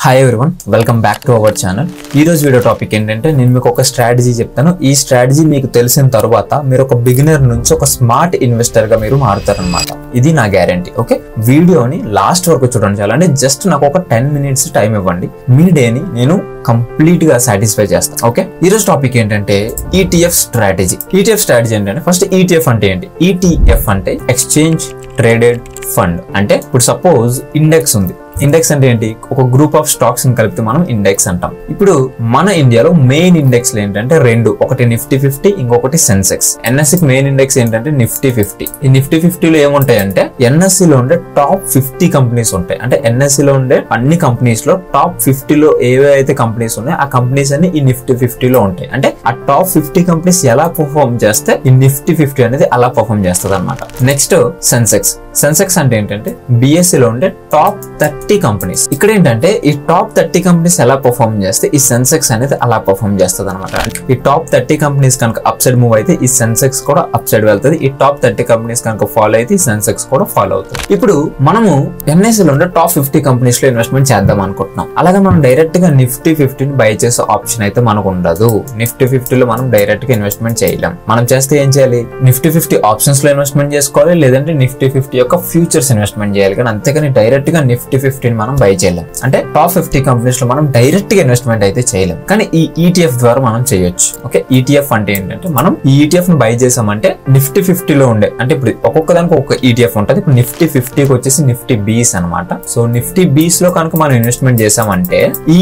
Hi everyone, welcome back to our channel. ఈ రోజు video topic ఏంటంటే నేను మీకు ఒక స్ట్రాటజీ చెప్తాను. ఈ స్ట్రాటజీ మీకు తెలిసిన తర్వాత మీరు ఒక బిగినర్ నుంచి ఒక స్మార్ట్ ఇన్వెస్టర్ గా మీరు మారుతారనమాట. ఇది నా గ్యారంటీ. ఓకే, వీడియోని లాస్ట్ వరకు చూడండి. చాలంటే జస్ట్ నాకు ఒక 10 minutes టైం ఇవ్వండి. మీ డేని నేను కంప్లీట్ గా సాటిస్ఫై చేస్తాను. ఓకే, ఈ రోజు టాపిక్ ఏంటంటే ఈటీఎఫ్ స్ట్రాటజీ. ఈటీఎఫ్ స్ట్రాటజీ ఏంటంటే ఫస్ట్ ఈటీఎఫ్ అంటే ఏంటి? ఈటీఎఫ్ అంటే ఎక్స్చేంజ్ ట్రేడెడ్ ఫండ్. అంటే ఇప్పుడు సపోజ్ ఇండెక్స్ ఉంది. ఇండెక్స్ అంటే ఏంటి? ఒక గ్రూప్ ఆఫ్ స్టాక్స్ ని కలిపితే మనం ఇండెక్స్ అంటాం. ఇప్పుడు మన ఇండియాలో మెయిన్ ఇండెక్స్ ఏంటంటే రెండు, ఒకటి నిఫ్టీ 50, ఇంకొకటి సెన్సెక్స్. ఎన్ఎస్సి కి మెయిన్ ఇండెక్స్ ఏంటంటే నిఫ్టీ 50. ఈ నిఫ్టీ 50లో ఏముంటాయంటే ఎన్ఎస్సి లో ఉండే టాప్ 50 కంపెనీస్ ఉంటాయి. అంటే ఎన్ఎస్సి లో ఉండే అన్ని కంపెనీస్ లో టాప్ 50లో ఏవైతే కంపెనీస్ ఉన్నాయో ఆ కంపెనీస్ అన్ని ఈ నిఫ్టీ 50లో ఉంటాయి. అంటే ఆ టాప్ 50 కంపెనీస్ ఎలా పర్ఫార్మ్ చేస్తే ఈ నిఫ్టీ 50 అనేది అలా పర్ఫార్మ్ చేస్తుంది అనమాట. నెక్స్ట్ సెన్సెక్స్. సెన్సెక్స్ అంటే ఏంటంటే బిఎస్సి లో ఉండే టాప్ 30 కంపెనీస్. ఇక్కడ ఏంటంటే ఈ టాప్ 30 కంపెనీస్ ఎలా పర్ఫార్మ్ చేస్తే ఈ సెన్సెక్స్ అనేది అలా పర్ఫార్మ్ చేస్తుంది అనమాట. ఈ టాప్ 30 కంపెనీస్ కనుక అప్ సైడ్ మూవ్ అయితే ఈ సెన్సెక్స్ కూడా అప్ సైడ్ వెళ్తుంది. ఈ టాప్ 30 కంపెనీస్ కనుక ఫాలో అయితే ఈ సెన్సెక్స్ కూడా ఫాలో అవుతుంది. ఇప్పుడు మనము ఎన్ఎస్సి లో ఉండే టాప్ 50 కంపెనీస్ లో ఇన్వెస్ట్మెంట్ చేద్దాం అనుకుంటున్నాం. అలాగే మనం డైరెక్ట్ గా నిఫ్టీ 50 బై చేసే ఆప్షన్ అయితే మనకు ఉండదు. నిఫ్టీ 50లో మనం డైరెక్ట్ గా ఇన్వెస్ట్మెంట్ చేయలేం. మనం చేస్తే ఏం చేయాలి? నిఫ్టీ 50 ఆప్షన్స్ లో ఇన్వెస్ట్మెంట్ చేసుకోవాలి, లేదంటే నిఫ్టీ 50 యొక్క ఫ్యూచర్స్ ఇన్వెస్ట్మెంట్ చేయాలి. కానీ అంతేకాని డైరెక్ట్ గా నిఫ్టీ 50 మనం బై చేయలేం. అంటే టాప్ 50 కంపెనీస్ లో మనం డైరెక్ట్ గా ఇన్వెస్ట్మెంట్ అయితే చేయలేం. కానీ ఈ ఈటీఎఫ్ ద్వారా మనం చేయొచ్చు. ఓకే, ఈటీఎఫ్ అంటే ఏంటంటే మనం ఈ ఈటీఎఫ్ ని బై చేసామంటే నిఫ్టీ 50లో ఉండే, అంటే ఇప్పుడు ఒక్కొక్క దానికి ఒక్కొక్క ఈటీఎఫ్ ఉంటుంది. ఇప్పుడు నిఫ్టీ 50కి వచ్చేసి నిఫ్టీ బీస్ అనమాట. సో నిఫ్టీ బీస్ లో కనుక మనం ఇన్వెస్ట్మెంట్ చేసామంటే ఈ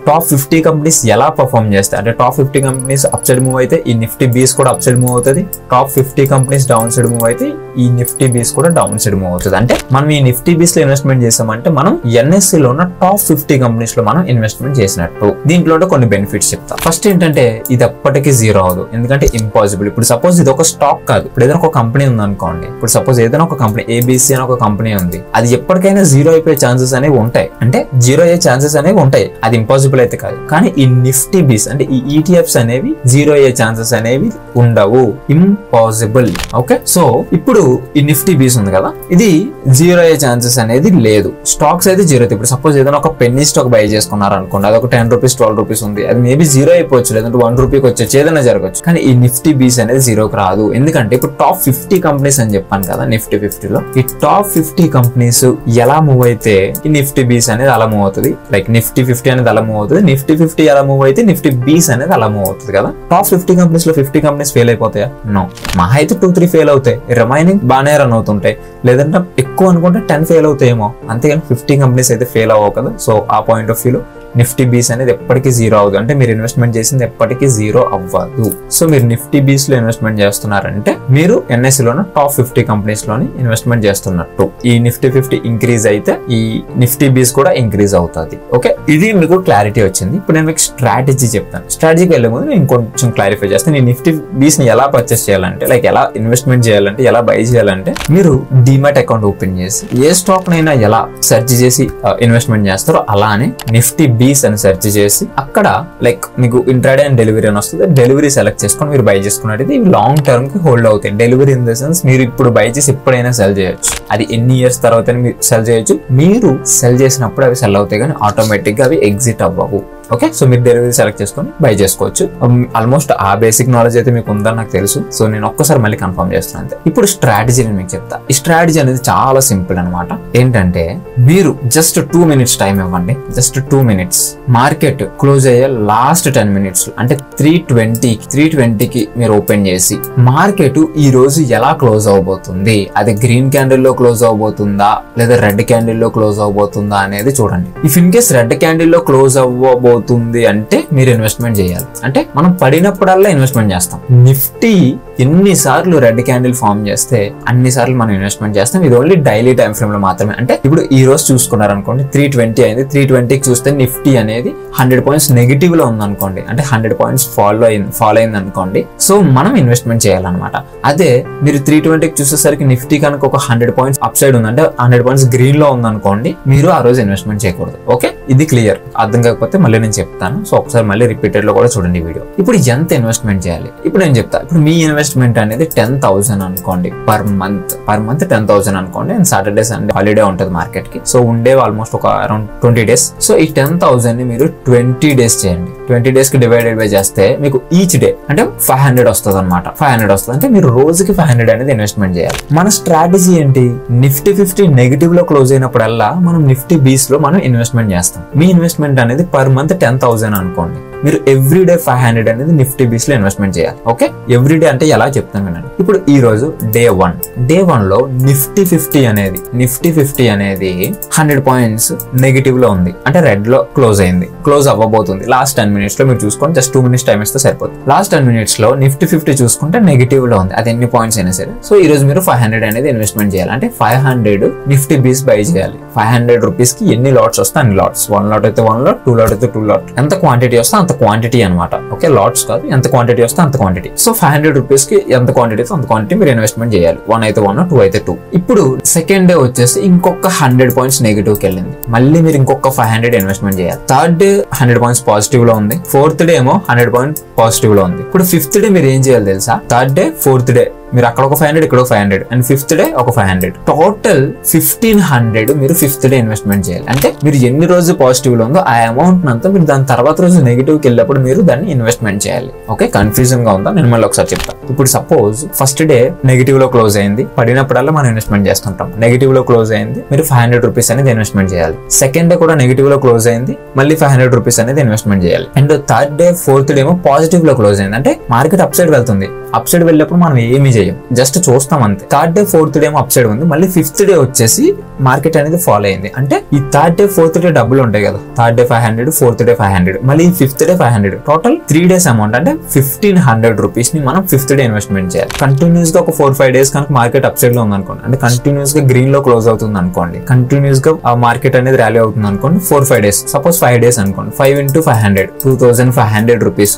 టాప్ 50 కంపెనీస్ ఎలా పర్ఫార్మ్ చేస్తాయి అంటే top 50 companies up side move అయితే ఈ నిఫ్టీ బీస్ కూడా అప్ సైడ్ మూవ్ అవుతుంది. Top 50 companies down side move అయితే ఈ నిఫ్టీ బీస్ కూడా డౌన్ సైడ్ మూవ్ అవుతుంది. అంటే మనం ఈ నిఫ్టీ బీస్ లో ఇన్వెస్ట్మెంట్ చేసామంటే మనం ఎన్ఎస్సి లో ఉన్న టాప్ 50 కంపెనీస్ లో మనం ఇన్వెస్ట్మెంట్ చేసినట్టు. దీంట్లో కొన్ని బెనిఫిట్స్ చెప్తా. ఫస్ట్ ఏంటంటే ఇది ఎప్పటికీ జీరో అవ్వదు, ఎందుకంటే ఇంపాసిబుల్. ఇప్పుడు సపోజ్ ఇది ఒక స్టాక్ కాదు, ఇప్పుడు ఏదైనా ఒక కంపెనీ ఉంది అనుకోండి. ఇప్పుడు సపోజ్ ఏదైనా ఒక కంపెనీ ఏబిసి అని ఒక కంపెనీ ఉంది, అది ఎప్పటికైనా జీరో అయిపోయే ఛాన్సెస్ అనేవి ఉంటాయి. అంటే జీరో అయ్యే ఛాన్సెస్ అనేవి ఉంటాయి, అది ఇంపాసిబుల్ అయితే కాదు. కానీ ఈ నిఫ్టీ బీస్ అంటే ఈ ఈటీఎఫ్స్ అనేవి జీరో అయ్యే ఛాన్సెస్ అనేవి ఉండవు, ఇంపాసిబుల్. ఓకే, సో ఇప్పుడు ఈ నిఫ్టీ బీస్ ఉంది కదా, ఇది జీరో అయ్యే ఛాన్సెస్ అనేది లేదు. స్టాక్స్ అయితే జీరో. ఇప్పుడు సపోజ్ ఏదైనా ఒక పెన్నీ స్టాక్ బై చేసుకున్నారు అనుకోండి, అది ఒక 10 రూపీస్ 12 రూపీస్ ఉంది, అది మేబీ జీరో అయిపోవచ్చు, లేదంటే 1 రూపీకి వచ్చేది ఏదైనా జరగచ్చు. కానీ ఈ నిఫ్టీ బీస్ అనేది జీరోకి రాదు. ఎందుకంటే ఇప్పుడు టాప్ 50 కంపెనీస్ అని చెప్పాను కదా నిఫ్టీ 50లో, ఈ టాప్ 50 కంపెనీస్ ఎలా మూవ్ అయితే ఈ నిఫ్టీ బీస్ అనేది అలా మూవ్ అవుతుంది. లైక్ నిఫ్టీ 50 అనేది అలా మూవ్ అవుతుంది, నిఫ్టీ 50 ఎలా మూవ్ అయితే నిఫ్టీ బీస్ అనేది అలా మూవ్ అవుతుంది కదా. టాప్ 50 కంపెనీస్ లో 50 కంపెనీస్ ఫెయిల్ అయిపోతాయా? నో, మహా అయితే 2-3 ఫెయిల్ అవుతాయి, రిమైనింగ్ బాగానే రన్ అవుతుంటాయి. లేదంటే ఎక్కువ అనుకుంటే 10 ఫెయిల్ అవుతాయేమో, అంతేగాని 50 కంపెనీస్ అయితే ఫెయిల్ అవ్వవు కదా. సో ఆ పాయింట్ ఆఫ్ వ్యూలో నిఫ్టీ బీస్ అనేది ఎప్పటికీ జీరో అవ్వదు. అంటే మీరు ఇన్వెస్ట్మెంట్ చేసింది ఎప్పటికీ జీరో అవ్వదు. సో మీరు నిఫ్టీ బీస్ లో ఇన్వెస్ట్మెంట్ చేస్తున్నారంటే మీరు ఎన్ఎస్సి లోనే టాప్ 50 కంపెనీస్ లోని ఇన్వెస్ట్మెంట్ చేస్తున్నట్టు. ఈ నిఫ్టీ 50 ఇంక్రీజ్ అయితే ఈ నిఫ్టీ బీస్ కూడా ఇంక్రీజ్ అవుతుంది. ఓకే, ఇది మీకు క్లారిటీ వచ్చింది. ఇప్పుడు నేను మీకు స్ట్రాటజీ చెప్తాను. స్ట్రాటజీకి వెళ్ళే ముందు నేను కొంచెం క్లారిఫై చేస్తాను. ఈ నిఫ్టీ బీస్ ని ఎలా పర్చేస్ చేయాలంటే, లైక్ ఎలా ఇన్వెస్ట్మెంట్ చేయాలంటే, ఎలా బై చేయాలంటే, మీరు డీమాట్ అకౌంట్ ఓపెన్ చేసి ఏ స్టాక్ నైనా ఎలా సెర్చ్ చేసి ఇన్వెస్ట్మెంట్ చేస్తారో అలానే నిఫ్టీ బీస్ అని సెర్చ్ చేసి అక్కడ లైక్ మీకు ఇంట్రాడే అండ్ డెలివరీ అని వస్తుంది. డెలివరీ సెలెక్ట్ చేసుకొని మీరు బై చేసుకున్నట్టు ఇవి లాంగ్ టర్మ్ కి హోల్డ్ అవుతాయి. డెలివరీ ఇన్ ద సెన్స్ మీరు ఇప్పుడు బై చేసి ఎప్పుడైనా సెల్ చేయొచ్చు. అది ఎన్ని ఇయర్స్ తర్వాత మీరు సెల్ చేయొచ్చు. మీరు సెల్ చేసినప్పుడు అవి సెల్ అవుతాయి, కానీ ఆటోమేటిక్ గా అవి ఎగ్జిట్ అవ్వవు. ఓకే, సో మీరు డెలివరీ సెలెక్ట్ చేసుకొని బై చేసుకోవచ్చు. ఆల్మోస్ట్ ఆ బేసిక్ నాలెడ్జ్ అయితే మీకు ఉందని నాకు తెలుసు. సో నేను ఒక్కసారి మళ్ళీ కన్ఫర్మ్ చేస్తున్నాను అంతే. ఇప్పుడు స్ట్రాటజీ నేను మీకు చెప్తా. ఈ స్ట్రాటజీ అనేది చాలా సింపుల్ అనమాట. ఏంటంటే మీరు జస్ట్ 2 minutes టైం ఇవ్వండి. Just 2 minutes. మార్కెట్ క్లోజ్ అయ్యే లాస్ట్ 10 minutes అంటే 3:20కి మీరు ఓపెన్ చేసి మార్కెట్ ఈ రోజు ఎలా క్లోజ్ అవబోతుంది, అది గ్రీన్ క్యాండిల్ లో క్లోజ్ అవబోతుందా లేదా రెడ్ క్యాండిల్ లో క్లోజ్ అవబోతుందా అనేది చూడండి. If in case red candle లో క్లోజ్ అవ్వబోతుంది అంటే మీరు ఇన్వెస్ట్మెంట్ చేయాలి. అంటే మనం పడినప్పుడల్లా ఇన్వెస్ట్మెంట్ చేస్తాం. నిఫ్టీ ఎన్నిసార్లు రెడ్ క్యాండిల్ ఫామ్ చేస్తే అన్నిసార్లు మనం ఇన్వెస్ట్మెంట్ చేస్తాం. ఇది ఓన్లీ డైలీ టైం ఫ్రేమ్ లో మాత్రమే. అంటే ఇప్పుడు ఈ రోజు చూసుకున్నారు అనుకోండి, 3:20 అయింది. 3:20కి చూస్తే నిఫ్టీ అనేది 100 పాయింట్స్ నెగిటివ్ లో ఉంది అనుకోండి, అంటే 100 పాయింట్స్ ఫాలో అయింది అనుకోండి. సో మనం ఇన్వెస్ట్మెంట్ చేయాలన్నమాట. అదే మీరు 3:20కి చూసేసరికి నిఫ్టీ కనుక ఒక 100 పాయింట్స్ అప్ సైడ్ ఉంది, అంటే 100 పాయింట్స్ గ్రీన్ లో ఉంది అనుకోండి, మీరు ఆ రోజు ఇన్వెస్ట్మెంట్ చేయకూడదు. ఓకే, ఇది క్లియర్. అర్థం కాకపోతే మళ్ళీ నేను చెప్తాను. సో ఒకసారి మళ్ళీ రిపీటెడ్ లో కూడా చూడండి వీడియో. ఇప్పుడు ఎంత ఇన్వెస్ట్మెంట్ చేయాలి ఇప్పుడు నేను చెప్తా. ఇప్పుడు మీ ఇన్వెస్ట్మెంట్ అనేది 10,000 అనుకోండి పర్ మంత్ 10,000 అనుకోండి. అండ్ సాటర్డే సండే హాలిడే ఉంటుంది మార్కెట్ కి. సో ఉండే ఆల్మోస్ట్ ఒక అరౌండ్ 20 days. సో ఈ 10,000 ని మీరు 20 days చేయండి. 20 days కి డివైడెడ్ బై చేస్తే మీకు ఈచ్ డే అంటే 500 వస్తుంది అనమాట. 500 వస్తుంది అంటే మీరు రోజుకి 500 అనేది ఇన్వెస్ట్మెంట్ చేయాలి. మన స్ట్రాటజీ ఏంటి? నిఫ్టీ 50 నెగిటివ్ లో క్లోజ్ అయినప్పుడల్లా మనం నిఫ్టీ బీస్ లో మనం ఇన్వెస్ట్మెంట్ చేస్తాం. మీ ఇన్వెస్ట్మెంట్ అనేది పర్ మంత్ 10,000 అనుకోండి. మీరు ఎవ్రీ డే 500 అనేది నిఫ్టీ బీస్ లో ఇన్వెస్ట్మెంట్ చేయాలి. ఓకే, ఎవ్రీ డే అంటే ఎలా చెప్తాను వినండి. ఇప్పుడు ఈ రోజు డే 1 లో నిఫ్టీ 50 అనేది 100 పాయింట్స్ నెగిటివ్ లో ఉంది. అంటే రెడ్ లో క్లోజ్ అయింది, క్లోజ్ అవ్వబోతుంది. లాస్ట్ 10 minutes లో మీరు చూసుకోండి, జస్ట్ 2 minutes టైం ఇస్తే సరిపోతుంది. లాస్ట్ 10 minutes లో నిఫ్టీ 50 చూసుకుంటే నెగిటివ్ లో ఉంది. అది ఎన్ని పాయింట్స్ అయినా సరే. సో ఈ రోజు మీరు 500 అనేది ఇన్వెస్ట్మెంట్ చేయాలి. అంటే 500 నిఫ్టీ బీస్ బై చేయాలి. 500 రూపీస్ కి ఎన్ని లాట్స్ వస్తే అన్ని లాట్స్. 1 lot అయితే 1 lot, 2 lot అయితే 2 lot. ఎంత క్వాంటిటీ వస్తే అంత క్వాంటిటీ అనమాట. ఓకే, లాట్స్ కాదు, ఎంత క్వాంటిటీ వస్తే అంత క్వాంటిటీ. సో 500 రూపీస్ కి ఎంత క్వాంటిటీ అంత క్వాంటిటీ మీరు ఇన్వెస్ట్మెంట్ చేయాలి. 1 అయితే 1, 2 అయితే 2. ఇప్పుడు సెకండ్ డే వచ్చేసి ఇంకొక 100 పాయింట్స్ నెగిటివ్ కి వెళ్ళింది. మళ్ళీ మీరు ఇంకొక 500 ఇన్వెస్ట్మెంట్ చేయాలి. థర్డ్ డే 100 పాయింట్స్ పాజిటివ్ లో ఉంది. ఫోర్త్ డే ఏమో 100 పాయింట్ పాజిటివ్ లో ఉంది. ఇప్పుడు ఫిఫ్త్ డే మీరు ఏం చేయాలి తెలుసా? థర్డ్ డే, ఫోర్త్ డే మీరు అక్కడ ఒక 500, ఇక్కడ ఒక 500, అండ్ ఫిఫ్త్ డే ఒక 500. టోటల్ 1500 మీరు ఫిఫ్త్ డే ఇన్వెస్ట్మెంట్ చేయాలి. అంటే మీరు ఎన్ని రోజు పాజిటివ్ లో ఉందో ఆ అమౌంట్ అంతా మీరు దాని తర్వాత రోజు నెగిటివ్ కి వెళ్ళినప్పుడు మీరు దాన్ని ఇన్వెస్ట్మెంట్ చేయాలి. ఓకే, కన్ఫ్యూజన్ గా ఉందా? నేను మళ్ళీ ఒకసారి చెప్తాను. ఇప్పుడు సపోజ్ ఫస్ట్ డే నెగిటివ్ లో క్లోజ్ అయింది. పడినప్పుడల్లా మనం ఇన్వెస్ట్మెంట్ చేస్తుంటాం. నెగిటివ్ లో క్లోజ్ అయింది, మీరు 500 రూపీస్ అనేది ఇన్వెస్ట్మెంట్ చేయాలి. సెకండ్ డే కూడా నెగిటివ్ లో క్లోజ్ అయింది, మళ్ళీ 500 రూపీస్ అనేది ఇన్వెస్ట్మెంట్ చేయాలి. And third day, fourth day ఏమో పాజిటివ్ లో క్లోజ్ అయింది. అంటే మార్కెట్ అప్ సైడ్ వెళ్తుంది. అప్ సైడ్ వెళ్ళినప్పుడు మనం ఏమీ చేయం, జస్ట్ చూస్తాం అంతే. థర్డ్ డే, ఫోర్త్ డే ఏమో అప్ సైడ్ ఉంది. మళ్ళీ ఫిఫ్త్ డే వచ్చేసి మార్కెట్ అనేది ఫాలో అయింది. అంటే ఈ థర్డ్ డే, ఫోర్త్ డే డబ్బులు ఉంటాయి కదా. థర్డ్ డే 500, ఫోర్త్ డే 500, మళ్ళీ fifth day 500. Total 3 days amount అంటే 1500 రూపీస్ ని మనం ఫిఫ్త్ డే ఇన్వెస్ట్మెంట్ చేయాలి. కంటిన్యూస్ గా ఒక 4-5 days కనుక మార్కెట్ అప్ సైడ్ లో ఉంది అనుకోండి, అంటే కంటిన్యూస్ గా గ్రీన్ లో క్లోజ్ అవుతుంది అనుకోండి, కంటిన్యూస్ గా మార్కెట్ అనేది ర్యాలీ అవుతుంది అనుకోండి. 4-5 days, సపోజ్ 5 days అనుకోండి. 5 into 500, 2500 రూపీస్.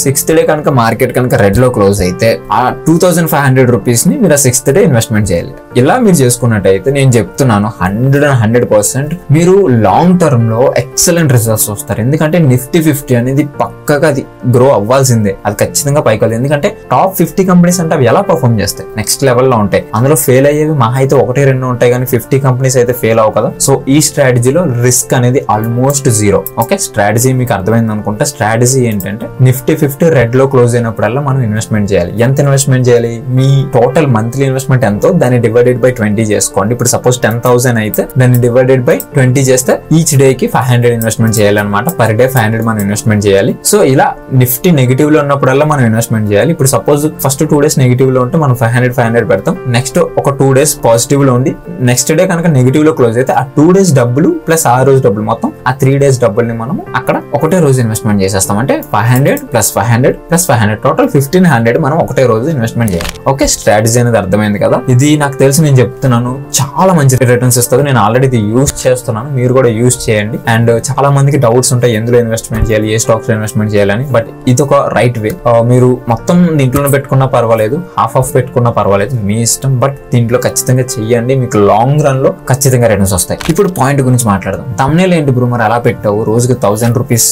సిక్స్త్ డే కనుక మార్కెట్ కనుక రెడ్ లో క్లోజ్ అయితే ఆ 2500 రూపీస్ ని మీరు 6th డే ఇన్వెస్ట్మెంట్ చేయాలి. ఇలా మీరు చేసుకున్నట్టయితే నేను చెప్తున్నాను 100% మీరు లాంగ్ టర్మ్ లో ఎక్సలెంట్ రిజల్ట్స్ వస్తారు. ఎందుకంటే నిఫ్టీ 50 అనేది పక్కగా అది గ్రో అవ్వాల్సిందే, అది ఖచ్చితంగా పైకి వెళ్ళదు. ఎందుకంటే టాప్ 50 కంపెనీస్ అంటే అవి ఎలా పర్ఫార్మ్ చేస్తాయి, నెక్స్ట్ లెవెల్ లో ఉంటాయి. అందులో ఫెయిల్ అయ్యేవి మహా అయితే 1-2 ఉంటాయి, కానీ 50 కంపెనీస్ అయితే ఫెయిల్ అవ్వవు కదా. సో ఈ స్ట్రాటజీలో రిస్క్ అనేది ఆల్మోస్ట్ 0. ఓకే, స్ట్రాటజీ మీకు అర్థమైంది అనుకుంటా. స్ట్రాటజీ ఏంటంటే నిఫ్టీ 50 రెడ్ లో క్లోజ్ అయినప్పుడల్లా మనం ఇన్వెస్ట్మెంట్ చేయాలి. ఎంత ఇన్వెస్ట్మెంట్ చేయాలి? మీ టోటల్ మంత్లీ ఇన్వెస్ట్మెంట్ ఎంతో దాన్ని డివైడెడ్ బై 20 చేసుకోండి. ఇప్పుడు సపోజ్ 10,000 అయితే దాన్ని డివైడెడ్ బై 20 చేస్తే ఈచ్ డే కి 500 ఇన్వెస్ట్మెంట్ చేయాలన్నమాట. పర్ డే 500 మనం ఇన్వెస్ట్మెంట్ చేయాలి. సో ఇలా నిఫ్టీ నెగిటివ్ లో ఉన్నప్పుడల్లా మనం ఇన్వెస్ట్మెంట్ చేయాలి. ఇప్పుడు సపోజ్ ఫస్ట్ 2 days నెగిటివ్ లో ఉంటే మనం 500 పెడతాం. నెక్స్ట్ ఒక 2 days పాజిటివ్ లో ఉండి నెక్స్ట్ డే కనుక నెగిటివ్ లో క్లోజ్ అయితే ఆ 2 days డబ్బులు ప్లస్ ఆ రోజు డబ్బులు మొత్తం ఆ 3 days డబ్బుల్ని మనం అక్కడ ఒకటే రోజు ఇన్వెస్ట్మెంట్ చేసేస్తాం. అంటే 500 + 500 + 500 టోటల్ 1500 మనం ఒకటే రోజు ఇన్వెస్ట్మెంట్ చేయాలి. ఓకే, స్ట్రాటజీ అనేది అర్థమైంది కదా. ఇది నాకు తెలిసి నేను చెప్తున్నాను చాలా మంచి రిటర్న్స్ ఇస్తుంది. నేను ఆల్రెడీ ఇది యూజ్ చేస్తున్నాను, మీరు కూడా యూజ్ చేయండి. అండ్ చాలా మందికి డౌట్స్ ఉంటాయి, ఎందులో ఇన్వెస్ట్మెంట్ చేయాలి, ఏ స్టాక్స్ లో ఇన్వెస్ట్మెంట్ చేయాలని. బట్ ఇది ఒక రైట్ వే. మీరు మొత్తం దీంట్లోనే పెట్టుకున్నా పర్వాలేదు, హాఫ్ పెట్టుకున్నా పర్వాలేదు, మీ ఇష్టం. బట్ దీంట్లో ఖచ్చితంగా చెయ్యండి, మీకు లాంగ్ రన్ లో ఖచ్చితంగా రిటర్న్స్ వస్తాయి. ఇప్పుడు పాయింట్ గురించి మాట్లాడదాం. తమ్నేల్ ఏంటి బ్రో మరి అలా పెట్టావు, రోజుకి 1000 రూపీస్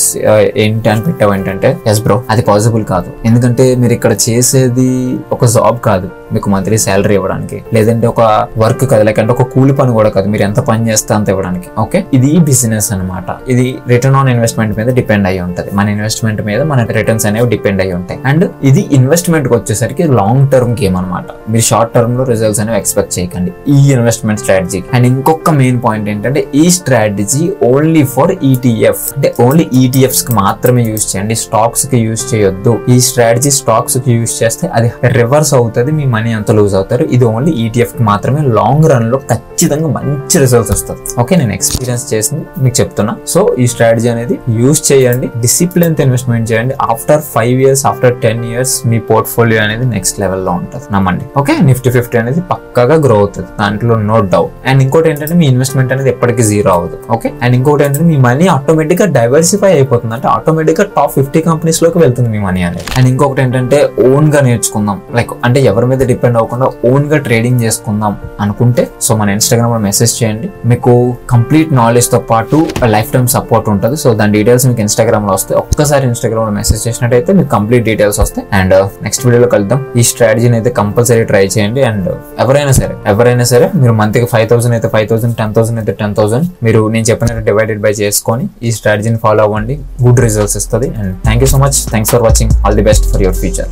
ఏంటి అని పెట్టావు ఏంటంటే, ఎస్ బ్రో అది పాసిబుల్ కాదు. ఎందుకంటే మీరు ఇక్కడ చేసేది ఒక జాబ్ కాదు, మీకు మంత్లీ శాలరీ ఇవ్వడానికి, లేదంటే ఒక వర్క్ కాదు, లేకంటే ఒక కూలి పని కూడా కాదు, మీరు ఎంత పని చేస్తే అంత ఇవ్వడానికి. ఓకే, ఇది బిజినెస్ అనమాట. ఇది రిటర్న్ ఆన్ ఇన్వెస్ట్మెంట్ మీద డిపెండ్ అయ్యి ఉంటుంది. మన ఇన్వెస్ట్మెంట్ మీద మన రిటర్న్స్ అనేవి డిపెండ్ అయ్యి ఉంటాయి. అండ్ ఇది ఇన్వెస్ట్మెంట్ కి వచ్చేసరికి లాంగ్ టర్మ్ గేమ్ అనమాట. మీరు షార్ట్ టర్మ్ లో రిజల్ట్స్ అనేవి ఎక్స్పెక్ట్ చేయకండి ఈ ఇన్వెస్ట్మెంట్ స్ట్రాటజీ. అండ్ ఇంకొక మెయిన్ పాయింట్ ఏంటంటే ఈ స్ట్రాటజీ ఓన్లీ ఫర్ ETF, అంటే ఓన్లీ ETFs కి మాత్రమే యూజ్ చేయండి, స్టాక్స్ కి యూజ్ చేయొద్దు. ఈ స్ట్రాటజీ స్టాక్స్ కి యూజ్ చేస్తే అది రివర్స్ అవుతుంది, మీ మనీ అంత లూజ్ అవుతారు. ఇది ఓన్లీ ETF కి మాత్రమే. లాంగ్ రన్ లో ఖచ్చితంగా మంచి రిజల్ట్స్ వస్తుంది. ఓకే, నేను ఎక్స్పీరియన్స్ చేసింది మీకు చెప్తున్నా. సో ఈ స్ట్రాటజీ అనేది యూజ్ చేయండి, డిసిప్లిన్ తో ఇన్వెస్ట్మెంట్ చేయండి. ఆఫ్టర్ 5 years, ఆఫ్టర్ 10 years మీ పోర్ట్ఫోలియో అనేది నెక్స్ట్ లెవెల్ లో ఉంటుంది, నమ్మండి. ఓకే, నిఫ్టీ 50 అనేది పక్కాగా గ్రో అవుతుంది, దాంట్లో నో డౌట్. అండ్ ఇంకోటి ఏంటంటే మీ ఇన్వెస్ట్మెంట్ అనేది ఎప్పటికీ 0 అవ్వదు. ఓకే, అండ్ ఇంకోటి ఏంటంటే మీ మనీ ఆటోమేటిక్ గా డైవర్సిఫై అయిపోతుంది, అంటే ఆటోమేటిక్ గా టాప్ 50 కంపెనీస్ లోకి వెళ్తుంది మీ మనీ అనేది. అండ్ ఇంకొకటి ఏంటంటే ఓన్ గా నేర్చుకుందాం, లైక్ అంటే ఎవరి మీద డిపెండ్ అవ్వకుండా ఓన్ గా ట్రేడింగ్ చేసుకుందాం అనుకుంటే సో మన ఇన్స్టాగ్రామ్ లో మెసేజ్ చేయండి. మీకు కంప్లీట్ నాలెడ్జ్ తో పాటు లైఫ్ టైమ్ సపోర్ట్ ఉంటుంది. సో దాని డీటెయిల్స్ మీకు ఇన్స్టాగ్రామ్ లో వస్తాయి. ఒక్కసారి ఇన్స్టాగ్రామ్ లో మెసేజ్ చేసినట్టయితే మీకు కంప్లీట్ డీటెయిల్స్ వస్తాయి. అండ్ నెక్స్ట్ వీడియోలో కలుద్దాం. ఈ స్ట్రాటజీని అయితే కంపల్సరీ ట్రై చేయండి. అండ్ ఎవరైనా సరే మీరు మంత్కి 5,000 అయితే 5,000, 10,000 అయితే 10,000 మీరు నేను చెప్పినట్టు డివైడెడ్ బై చేసుకొని ఈ స్ట్రాటజీని ఫాలో అవ్వండి. గుడ్ రిజల్ట్స్ ఇస్తుంది. And thank you so much. Thanks for watching. All the best for your future.